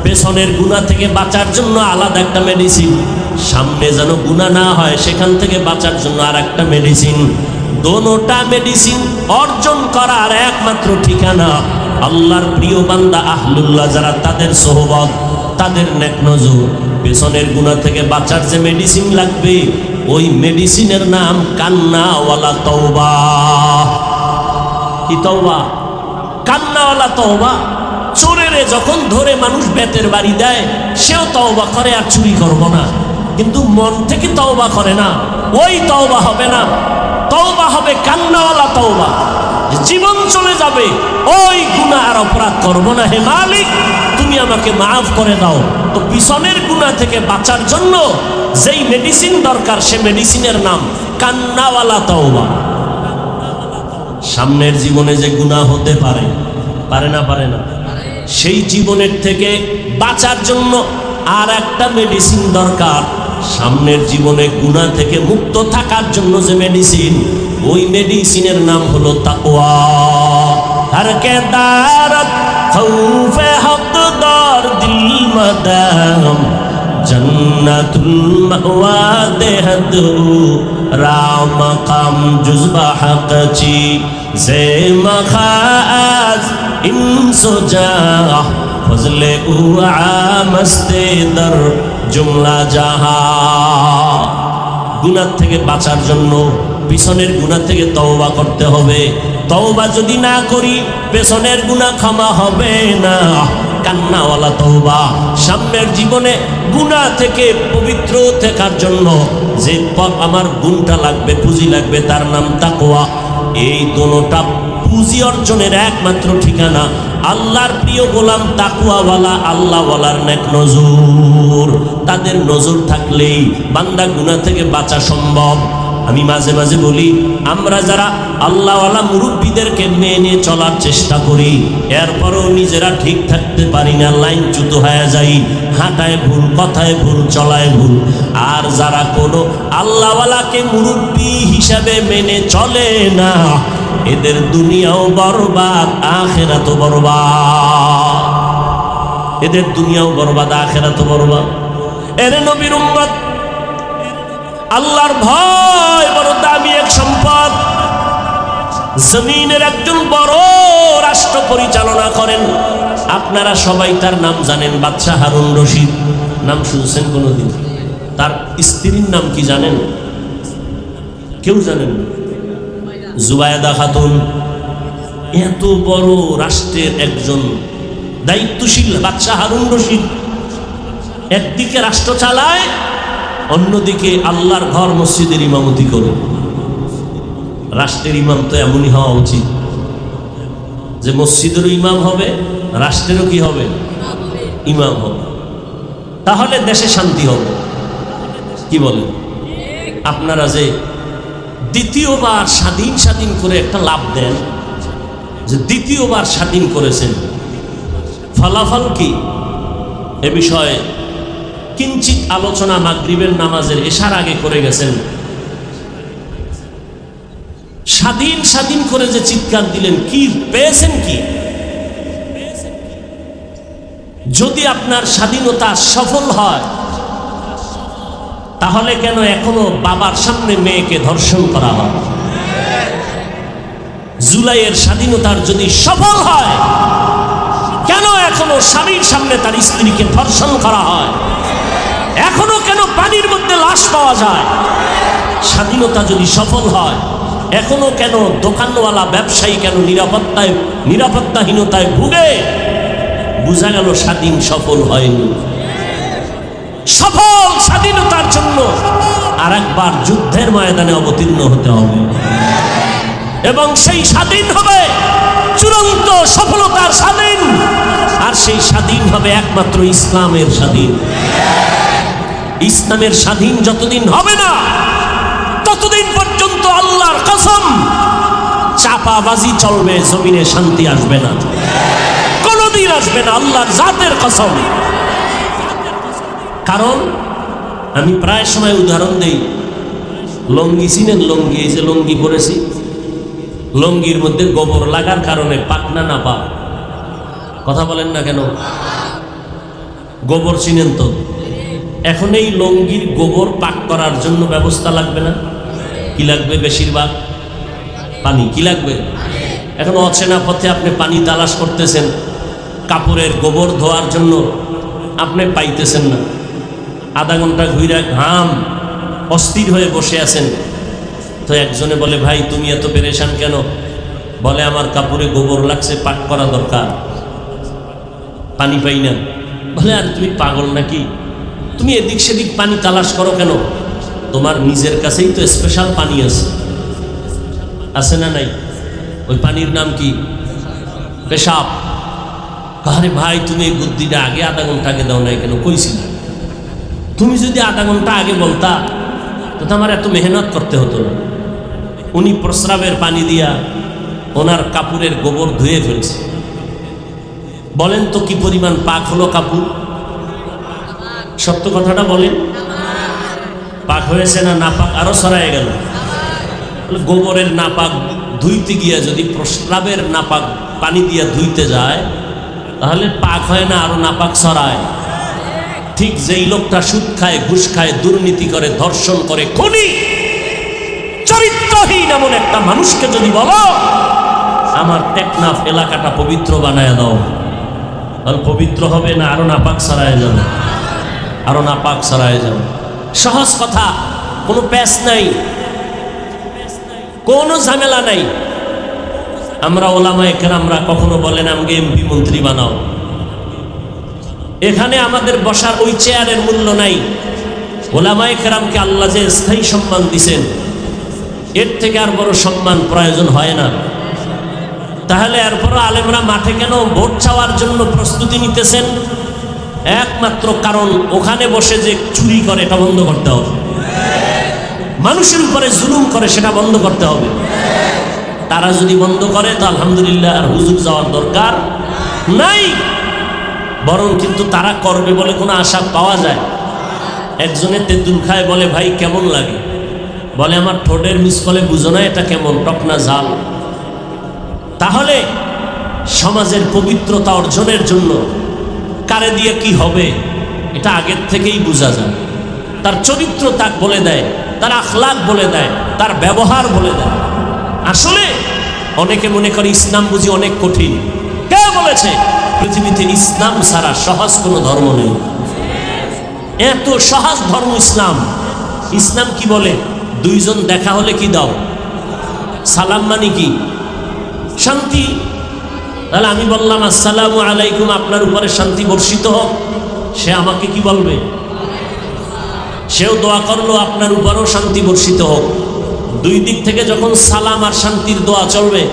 পেছনের গুনাহ থেকে বাঁচার জন্য আলাদা একটা মেডিসিন, সামনে যেন গুনাহ না হয় সেখান থেকে বাঁচার জন্য আর একটা মেডিসিন। দোনোটা মেডিসিন অর্জন করার একমাত্র ঠিকানা আল্লাহর প্রিয় বান্দা আহলুল্লাহ যারা, তাদের সোহবত, তাদের নেক নজর। পেছনের গুনাহ থেকে বাঁচার যে মেডিসিন লাগবে, ওই মেডিসিনের নাম কান্নাওয়ালা তওবা। কি তওবা? কান্নাওয়ালা তওবা। চোরেরে যখন ধরে মানুষ বেতের বাড়ি দেয়, সেও তওবা করে আর চুরি করব না, কিন্তু মন থেকে তওবা করে না, ওই তওবা হবে না। তওবা হবে কান্নাওয়ালা তওবা। জীবন চলে যাবে, ওই গুনাহ আর অপরাধ করব না, হে মালিক তুমি আমাকে মাফ করে দাও। তো পিছনের গুনাহ থেকে বাঁচার জন্য যেই মেডিসিন দরকার, সে মেডিসিনের নাম কান্নাওয়ালা তওবা। সামনের জীবনে যে গুনাহ হতে পারে, পারে না? পারে না। সেই জীবনের থেকে বাঁচার জন্য আর একটা মেডিসিন দরকার। সামনের জীবনে গুনাহ থেকে মুক্ত থাকার জন্য যে মেডিসিন, ওই মেডিসিনের নাম হলো তাকওয়া। হর কে দারত খৌফে হক দর দিল মদাম, জন্নাতুল মাওয়া দেহদ রাম কাম জুজবা হকচি জে মখাজ ইনসো জা ফজলে উ আমস্তে দর জুমলা জাহা। গুনাহ থেকে বাঁচার জন্য পিছনের গুনাহ থেকে তওবা করতে হবে। তওবা যদি না করি, পেছনের গুনাহ ক্ষমা হবে না। কান্নাওয়ালা তওবা। সামনের জীবনে গুনাহ থেকে পবিত্র থাকার জন্য যে আমার গুণটা লাগবে, পুঁজি লাগবে, তার নাম তাকওয়া। এই দোনোটা পুঁজি অর্জনের একমাত্র ঠিকানা আল্লাহর প্রিয় গোলাম তাকওয়াওয়ালা, আল্লাহওয়ালার নেক নজর। তাদের নজর থাকলেই বান্দা গুনাহ থেকে বাঁচা সম্ভব। আমি মাঝে মাঝে বলি, আমরা যারা আল্লাহওয়ালা মুরব্বীদেরকে মেনে চলার চেষ্টা করি, এরপরও নিজেরা ঠিক থাকতে পারি না, লাইনচ্যুত হয়ে যাই, হাঁটায় ভুল, কথায় ভুল, চলায় ভুল। আর যারা কোনো আল্লাহওয়ালাকে মুরব্বী হিসাবে মেনে চলে না, এদের দুনিয়াও বরবাদ, আখিরাতও বরবাদ। এদের দুনিয়াও বরবাদ, আখিরাতও বরবাদ। এর নবীর উম্মত, আল্লাহর ভয় বড় দামি এক সম্পদ। জমিনের একজন বড় রাষ্ট্র পরিচালনা করেন, আপনারা সবাই তার নাম জানেন, বাদশাহ হারুন রশিদ। নাম শুনছেন কোনোদিন? তার স্ত্রীর নাম কি জানেন? কেউ জানেন? জুবায়দা খাতুন। এত বড় রাষ্ট্রের একজন দায়িত্বশীল বাদশাহ হারুন রশিদ একদিকে রাষ্ট্র চালায়, অন্যদিকে আল্লাহর ঘর মসজিদের ইমামতি করে। রাষ্ট্রের ইমাম তো এমনই হওয়া উচিত যে মসজিদেরও ইমাম হবে, রাষ্ট্রেরও কি হবে, ইমাম হবে। তাহলে দেশে শান্তি হবে। কি বলেন? আপনারা যে দ্বিতীয়বার স্বাধীন স্বাধীন করে একটা লাভ দেন, যে দ্বিতীয়বার স্বাধীন করেছেন, ফলাফল কি এ বিষয়ে কিঞ্চিত আলোচনা মাগরিবের নামাজের এশার আগে করে গেছেন। স্বাধীন স্বাধীন করে যে চিৎকার দিলেন, কি পেয়েছেন? কি যদি আপনার স্বাধীনতা সফল হয়, তাহলে কেন এখনো বাবার সামনে মেয়েকে ধর্ষণ করা হয়? জুলাইয়ের স্বাধীনতার যদি সফল হয়, কেন এখনো স্বামীর সামনে তার স্ত্রীকে ধর্ষণ করা হয়? এখনো কেন পানির মধ্যে লাশ পাওয়া যায়? স্বাধীনতা যদি সফল হয়, এখনো কেন দোকানওয়ালা ব্যবসায়ী কেন নিরাপত্তাহীনতায় ভুগে? বোঝা গেল স্বাধীন সফল হয়নি। সফল স্বাধীনতার জন্য আর একবার যুদ্ধের ময়দানে অবতীর্ণ হতে হবে, এবং সেই স্বাধীন হবে চূড়ান্ত সফলতার স্বাধীন। আর সেই স্বাধীন হবে একমাত্র ইসলামের স্বাধীন। ইসলামের স্বাধীন যতদিন হবে না, ততদিন পর্যন্ত আল্লাহর কসম চাপাবাজি চলবে, জমিনে শান্তি আসবে না, কোনদিন আসবে না, আল্লাহর জাতের কসম। কারণ আমি প্রায় সময় উদাহরণ দেই, লঙ্গি চিনেন? লঙ্গি, এই যে লঙ্গি পরেছি, লঙ্গির মধ্যে গোবর লাগার কারণে পাকনা না পা, কথা বলেন না কেন? গোবর চিনেন তো? এখন এই লঙ্গির গোবর পাক করার জন্য ব্যবস্থা লাগবে না? কি লাগবে? বেশিরভাগ পানি। কি লাগবে? এখন অচেনা পথে আপনি পানি তালাশ করতেছেন, কাপড়ের গোবর ধোয়ার জন্য আপনি পাইতেছেন না। আধা ঘন্টা ঘুরে ঘাম অস্থির হয়ে বসে আছেন। তো একজনে বলে, ভাই তুমি এত পেরেশান কেন? বলে, আমার কাপড়ে গোবর লাগছে, পাক করা দরকার, পানি পাই না। বলে, আর তুমি পাগল নাকি? তুমি এদিক সেদিক পানি তালাশ করো কেন? তোমার নিজের কাছেই তো স্পেশাল পানি আছে, আছে না নাই? ওই পানির নাম কি? পেশাব। আরে ভাই তুমি এই বুদ্ধিটা আগে আধা ঘন্টা আগে দাও নাই কেন? কইছিল। তুমি যদি আধা ঘন্টা আগে বলতা তো আমার এত মেহনত করতে হতো না। উনি প্রস্রাবের পানি দিয়া ওনার কাপড়ের গোবর ধুয়ে ফেলছে। বলেন তো কি পরিমাণ পাক হলো কাপড়? সত্য কথাটা বলেন, পাক হয়েছে না নাপাক আরো ছড়ায় গেল? গোবরের নাপাক ধুইতে গিয়া যদি প্রস্রাবের নাপাক পানি দিয়া ধুইতে যায়, তাহলে পাক হয় না, আরো নাপাক ছড়ায়। ঠিক যেই লোকটা সুদ খায়, ঘুষ খায়, দুর্নীতি করে, ধর্ষণ করে, খুনি, চরিত্রহীন এমন একটা মানুষকে যদি বলো আমার টেকনাফ এলাকাটা পবিত্র বানায় দাও, তাহলে পবিত্র হবে না আরো নাপাক ছড়ায় যাবে? আরো নাপাক ছড়ায় যাবে। সহজ কথা, কোনো প্যাচ নাই, কোনো ঝামেলা নাই। আমরা ওলামায়ে কেরামরা কখনো বলেন আমাকে এমপি মন্ত্রী বানাও, এখানে আমাদের বসার ওই চেয়ারের মূল্য নাই। ওলামায়ে কেরামকে আল্লাহ যে স্থায়ী সম্মান দিছেন, এর থেকে আর বড় সম্মান প্রয়োজন হয় না। তাহলে এরপরও আলেমরা মাঠে কেন ভোট চাওয়ার জন্য প্রস্তুতি নিতেছেন? একমাত্র কারণ ওখানে বসে যে চুরি করে এটা বন্ধ করতে হবে, মানুষের উপরে জুলুম করে সেটা বন্ধ করতে হবে। তারা যদি বন্ধ করে তো আলহামদুলিল্লাহ, আর হুজুর যাওয়ার দরকার নাই। বরং কিন্তু তারা করবে বলে কোনো আশা পাওয়া যায়। একজনে তেঁতুল খায়, বলে ভাই কেমন লাগে? বলে আমার ঠোঁটের মিসকলে বুঝো না এটা কেমন, টক না ঝাল? তাহলে সমাজের পবিত্রতা অর্জনের জন্য কারে দিয়ে কি হবে এটা আগের থেকেই বোঝা যায়। তার চরিত্র তাক বলে দেয়, তার আখলাক বলে দেয়, তার ব্যবহার বলে দেয়। আসলে অনেকে মনে করে ইসলাম বুঝি অনেক কঠিন। কে বলেছে পৃথিবীতে ইসলাম ছাড়া সহজ কোনো ধর্ম নেই? এত সহজ ধর্ম ইসলাম। ইসলাম কি বলে? দুইজন দেখা হলে কি দাও? সালাম মানে কি? শান্তি। তাহলে আমি বললাম আসসালামু আলাইকুম, আপনার উপরে শান্তি বর্ষিত হোক, সে আমাকে কি বলবে? সেও দোয়া করলো আপনার উপরেও শান্তি বর্ষিত হোক। দুই দিক থেকে যখন সালাম আর শান্তির দোয়া চলবে,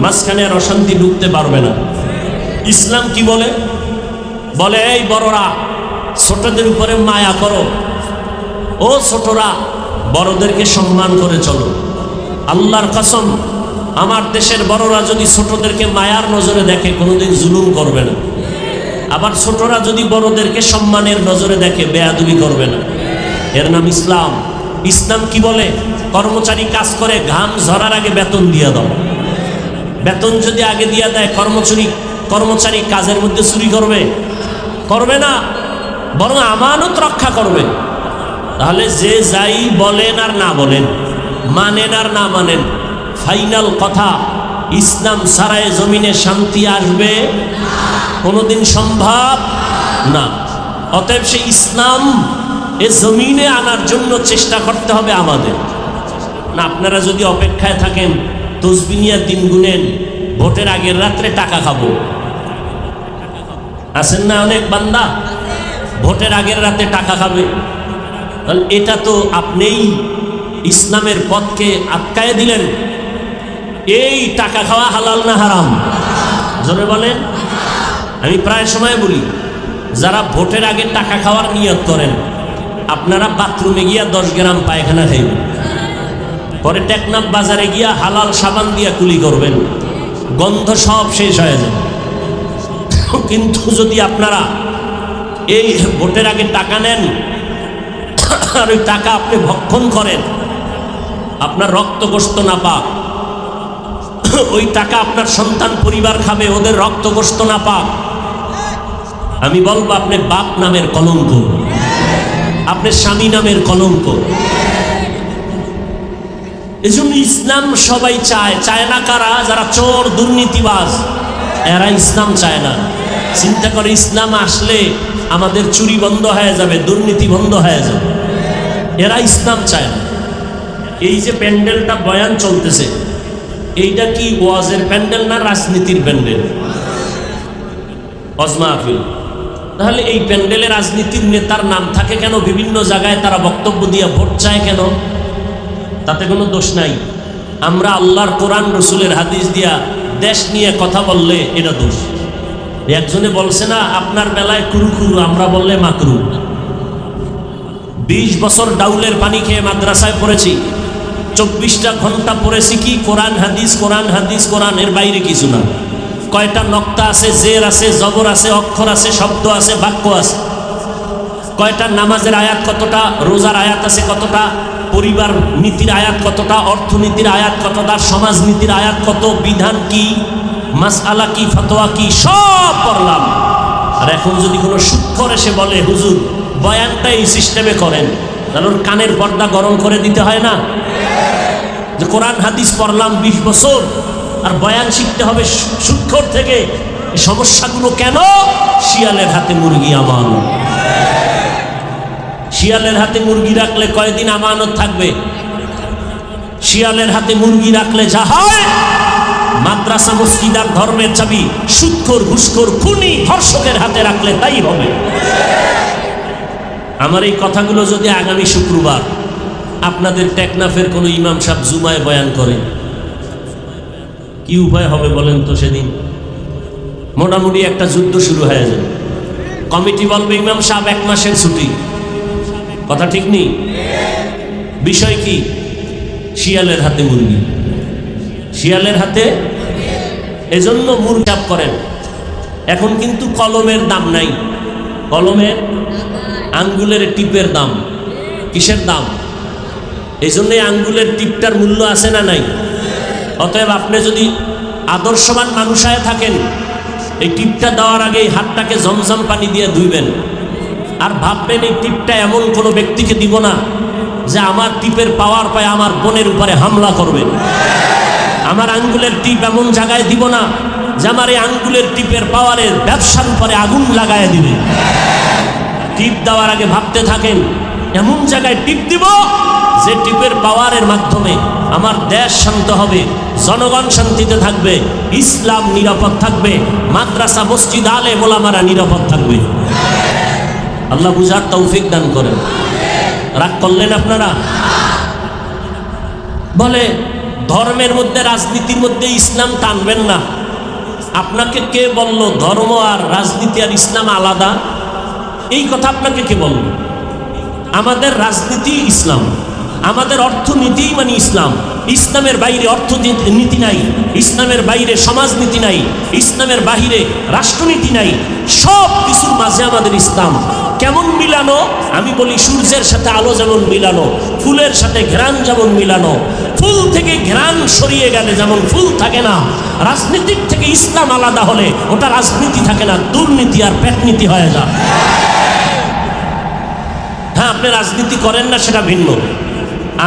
মাঝখানে আর অশান্তি ঢুকতে পারবে না। ইসলাম কি বলে? বলে এই বড়রা ছোটদের উপরে মায়া করো, ও ছোটরা বড়দেরকে সম্মান করে চলো। আল্লাহর কসম, আমার দেশের বড়রা যদি ছোটদেরকে মায়ার নজরে দেখে কোনোদিন জুলুম করবে না। আবার ছোটরা যদি বড়দেরকে সম্মানের নজরে দেখে বেয়াদবি করবে না। এর নাম ইসলাম। ইসলাম কি বলে? কর্মচারী কাজ করে ঘাম ঝরার আগে বেতন দিয়ে দাও। বেতন যদি আগে দিয়ে দেয়, কর্মচারী কাজের মধ্যে চুরি করবে না, বরং আমানত রক্ষা করবে। তাহলে যে যাই বলেন আর না বলেন, মানেন আর না মানেন, ফাইনাল কথা, ইসলাম ছাড়াই জমিনে শান্তি আসবে কোনোদিন সম্ভব না। অতএব সেই ইসলাম এ জমিনে আনার জন্য চেষ্টা করতে হবে আমাদের। না আপনারা যদি অপেক্ষায় থাকেন, তসবিহ নিয়ে দিন গুনেন, ভোটের আগের রাত্রে টাকা খাবো, আছেন না অনেক বান্দা, ভোটের আগের রাতে টাকা খাবে, তাহলে এটা তো আপনিই ইসলামের পথকে আটকায় দিলেন। এই টাকা খাওয়া হালাল না হারাম? জোরে বলেন। আমি প্রায় সময় বলি, যারা ভোটের আগে টাকা খাওয়ার নিয়ত করেন, আপনারা বাথরুমে গিয়া 10 গ্রাম পায়খানা খাইবেন, পরে টেকনাফ বাজারে গিয়া হালাল সাবান দিয়া কুলি করবেন, গন্ধ সব শেষ হয়ে যাবে। কিন্তু যদি আপনারা এই ভোটের আগে টাকা নেন আর ওই টাকা আপনি ভক্ষণ করেন, আপনার রক্ত গোশত না পাক, ওই টাকা আপনার সন্তান পরিবার খাবে, ওদের রক্ত গোশত না পাক, আমি বলবো আপনি বাপ নামের কলঙ্ক, আপনি স্বামী নামের কলঙ্ক। এজন্য ইসলাম সবাই চায় না কারা? যারা চোর দুর্নীতিবাজ, এরা ইসলাম চায় না। চিন্তা করে ইসলাম আসলে আমাদের চুরি বন্ধ হয়ে যাবে, দুর্নীতি বন্ধ হয়ে যাবে, এরা ইসলাম চায় না। এই যে প্যান্ডেলটা বয়ান চলতেছে, এইটা কি ওয়াজের প্যান্ডেল না রাজনীতির প্যান্ডেল? ওয়াজ মাহফিল। তাহলে এই প্যান্ডেলে রাজনীতির নেতার নাম থাকে কেন? বিভিন্ন জায়গায় তারা বক্তব্য দিয়ে ভোট চায় কেন? তাতে কোনো দোষ নাই। আমরা আল্লাহর কোরআন রসুলের হাদিস দিয়া দেশ নিয়ে কথা বললে এটা দোষ। একজনে বলছে না, আপনার বেলায় কুরুকুরু, আমরা বললে মাকরু। 20 বছর ডাউলের পানি খেয়ে মাদ্রাসায় পড়েছি, 24টা ঘন্টা পড়েছি কি কোরআন হাদিস, কোরআন হাদিস, কোরআন, এর বাইরে কিছু না। কয়টা নক্তা আছে, জের আছে, জবর আছে, অক্ষর আছে, শব্দ আছে, বাক্য আছে। কয়টা নামাজের আয়াত কতটা, রোজার আয়াত আছে কতটা, পরিবার নীতির আয়াত কতটা, অর্থনীতির আয়াত কতটা, সমাজনীতির আয়াত কত, বিধান কি, মাসআলা কি, ফতোয়া কি, সব পড়লাম। আর এখন যদি কোনো সুৎখর এসে বলে হুজুর বয়ানটা এই সিস্টেমে করেন, তাহলে ওর কানের পর্দা গরম করে দিতে হয় না? যে কোরআন হাদিস পড়লাম 20 বছর আর বয়ান শিখতে হবে সুৎখর থেকে। এই সমস্যাগুলো কেন? শিয়ালের হাতে মুরগি আমানত। শিয়ালের হাতে মুরগি রাখলে কয়দিন আমানত থাকবে? শিয়ালের হাতে মুরগি রাখলে যা হয়, মাদ্রাসা মসজিদ আর ধর্মের চাবি সুৎখোর, ঘুষখোর, খুনি, ধর্ষকের হাতে রাখলে তাই হবে। আমার এই কথাগুলো যদি আগামী শুক্রবার আপনাদের টেকনাফের কোনো ইমাম সাহেব জুমায় বয়ান করে, কি উপায় হবে বলেন তো? সেদিন মোটামুটি একটা যুদ্ধ শুরু হয়ে যাবে। কমিটি বলবে ইমাম সাহেব 1 মাসের ছুটি। কথা ঠিক নেই? বিষয় কি? শিয়ালের হাতে মুরগি, শিয়ালের হাতে। এজন্য মুরগি চাপ করেন। এখন কিন্তু কলমের দাম নাই, কলমের আঙ্গুলের টিপের দাম। কিসের দাম? এই জন্যই আঙ্গুলের টিপটার মূল্য আছে না নাই? অতএব আপনি যদি আদর্শবান মানুষ হয়ে থাকেন, এই টিপটা দেওয়ার আগে এই হাতটাকে জমজম পানি দিয়ে ধুইবেন। আর ভাববেন এই টিপটা এমন কোনো ব্যক্তিকে দিব না যে আমার টিপের পাওয়ার পায় আমার বোনের উপরে হামলা করবে। আমার আঙ্গুলের টিপ এমন জায়গায় দিব না যে আমার এই আঙ্গুলের টিপের পাওয়ারের ব্যবসার উপরে আগুন লাগায় দিবে। টিপ দেওয়ার আগে ভাবতে থাকেন এমন জায়গায় টিপ দিব যে টিপের পাওয়ারের মাধ্যমে আমার দেশ শান্ত হবে, জনগণ শান্তিতে থাকবে, ইসলাম নিরাপদ থাকবে, মাদ্রাসা মসজিদ আলেম ওলামারা নিরাপদ থাকবে। আল্লাহ বুঝার তৌফিক দান করেন। রাগ করলেন আপনারা? বলে ধর্মের মধ্যে রাজনীতির মধ্যে ইসলাম টানবেন না। আপনাকে কে বলল ধর্ম আর রাজনীতি আর ইসলাম আলাদা? এই কথা আপনাকে কে বলল? আমাদের রাজনীতি ইসলাম, আমাদের অর্থনীতি মানে ইসলাম। ইসলামের বাইরে অর্থনীতি নাই, ইসলামের বাইরে সমাজনীতি নাই, ইসলামের বাইরে রাষ্ট্রনীতি নাই। সব কিছুর মাঝে আমাদের ইসলাম। কেমন মিলানো? আমি বলি সূর্যের সাথে আলো যেমন মিলানো, ফুলের সাথে ঘ্রাণ যেমন মিলানো। ফুল থেকে ঘ্রাণ সরিয়ে গেলে যেমন ফুল থাকে না, রাজনীতির থেকে ইসলাম আলাদা হলে ওটা রাজনীতি থাকে না, দুর্নীতি আর পেটনীতি হয়ে যায়। হ্যাঁ, আপনি রাজনীতি করেন না সেটা ভিন্ন।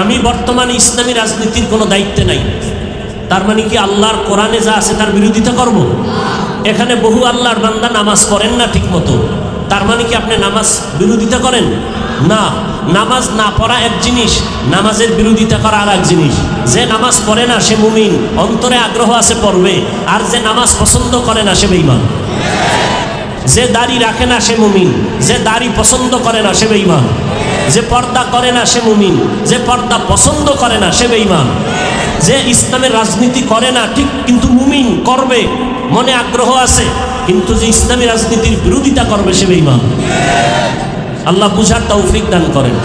আমি বর্তমানে ইসলামী রাজনীতির কোনো দায়িত্বে নাই। তার মানে কি আল্লাহর কোরআনে যা আছে তার বিরোধিতা করব? এখানে বহু আল্লাহর বান্দা নামাজ পড়েন না ঠিক মতো, তার মানে কি আপনি নামাজ বিরোধিতা করেন? না, নামাজ না পড়া এক জিনিস, নামাজের বিরোধিতা করা আর এক জিনিস। যে নামাজ পড়ে না সে মুমিন, অন্তরে আগ্রহ আছে পড়বে, আর যে নামাজ পছন্দ করে না সে বেঈমান। যে দাড়ি রাখে না সে মুমিন, যে দাড়ি পছন্দ করে না সে বেঈমান। যে পর্দা করে না সে মুমিন, যে পর্দা পছন্দ করে না সে বেঈমান। যে ইসলামের রাজনীতি করে না ঠিক, কিন্তু মুমিন করবে, মনে আগ্রহ আছে, কিন্তু যে ইসলামী রাজনীতির বিরোধিতা করবে সে বেঈমান। আল্লাহ বুঝার তৌফিক দান করেন।